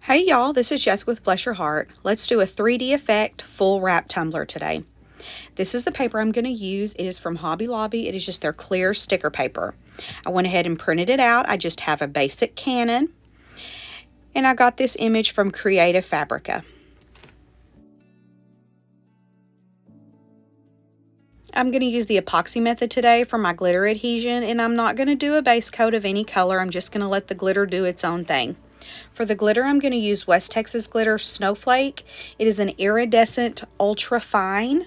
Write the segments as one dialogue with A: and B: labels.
A: Hey y'all, this is Jess with Bless Your Heart. Let's do a 3D effect full wrap tumbler today. This is the paper I'm going to use. It is from Hobby Lobby. It is just their clear sticker paper. I went ahead and printed it out. I just have a basic Canon. And I got this image from Creative Fabrica. I'm going to use the epoxy method today for my glitter adhesion, and I'm not going to do a base coat of any color. I'm just going to let the glitter do its own thing. For the glitter, I'm going to use West Texas Glitter Snowflake. It is an iridescent ultra fine,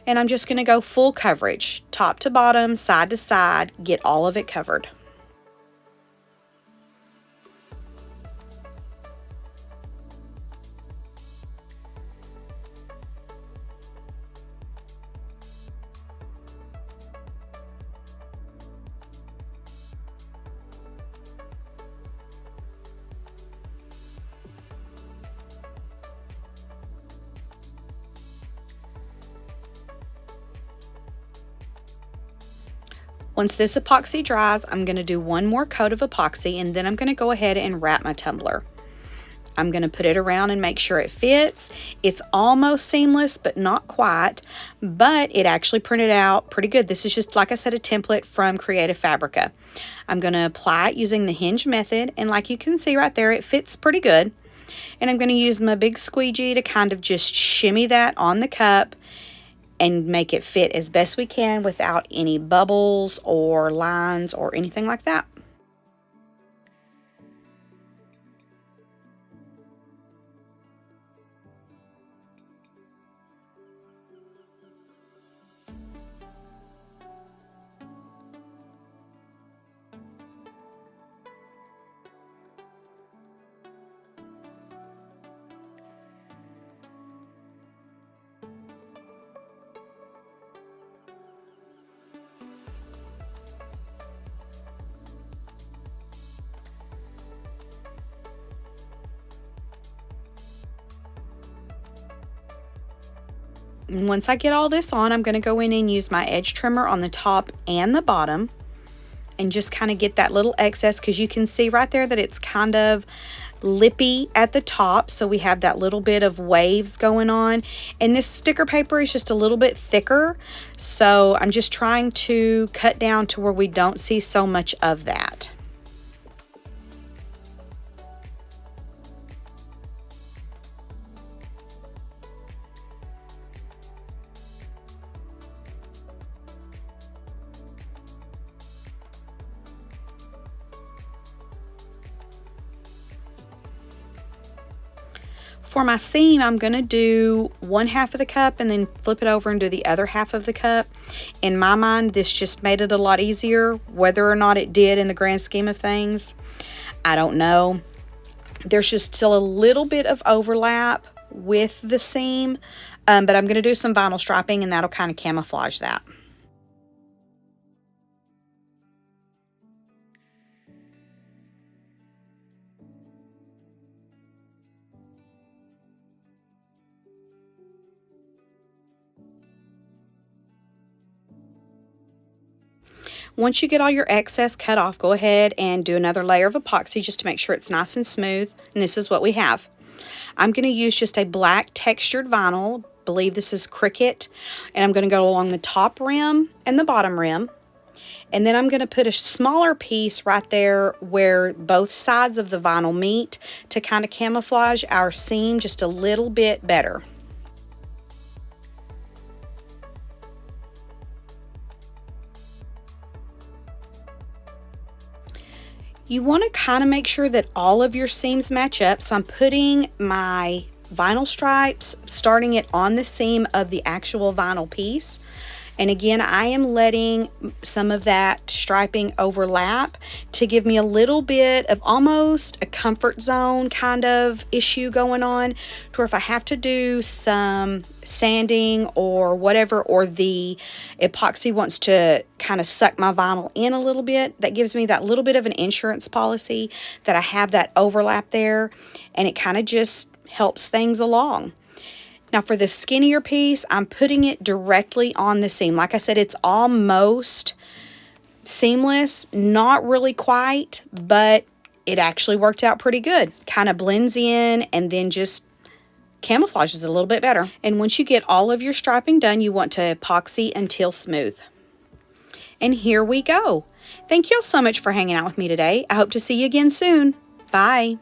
A: and I'm just going to go full coverage, top to bottom, side to side, get all of it covered. Once this epoxy dries, I'm going to do one more coat of epoxy, and then I'm going to go ahead and wrap my tumbler. I'm going to put it around and make sure it fits. It's almost seamless, but not quite, but it actually printed out pretty good. This is just, like I said, a template from Creative Fabrica. I'm going to apply it using the hinge method, and like you can see right there, it fits pretty good. And I'm going to use my big squeegee to kind of just shimmy that on the cup and make it fit as best we can without any bubbles or lines or anything like that. And once I get all this on, I'm going to go in and use my edge trimmer on the top and the bottom and just kind of get that little excess, because you can see right there that it's kind of lippy at the top, so we have that little bit of waves going on. And this sticker paper is just a little bit thicker, so I'm just trying to cut down to where we don't see so much of that. For my seam, I'm going to do one half of the cup and then flip it over and do the other half of the cup. In my mind, this just made it a lot easier. Whether or not it did in the grand scheme of things, I don't know. There's just still a little bit of overlap with the seam, but I'm going to do some vinyl striping, and that'll kind of camouflage that. Once you get all your excess cut off, go ahead and do another layer of epoxy just to make sure it's nice and smooth. And this is what we have. I'm going to use just a black textured vinyl. I believe this is Cricut. And I'm going to go along the top rim and the bottom rim. And then I'm going to put a smaller piece right there where both sides of the vinyl meet to kind of camouflage our seam just a little bit better. You want to kind of make sure that all of your seams match up. So I'm putting my vinyl stripes, starting it on the seam of the actual vinyl piece. And again, I am letting some of that striping overlap to give me a little bit of almost a comfort zone kind of issue going on, to where if I have to do some sanding or whatever, or the epoxy wants to kind of suck my vinyl in a little bit, that gives me that little bit of an insurance policy that I have that overlap there, and it kind of just helps things along. Now for the skinnier piece, I'm putting it directly on the seam. Like I said, it's almost seamless, not really quite, but it actually worked out pretty good. Kind of blends in and then just camouflages a little bit better. And once you get all of your striping done, you want to epoxy until smooth. And here we go. Thank you all so much for hanging out with me today. I hope to see you again soon. Bye.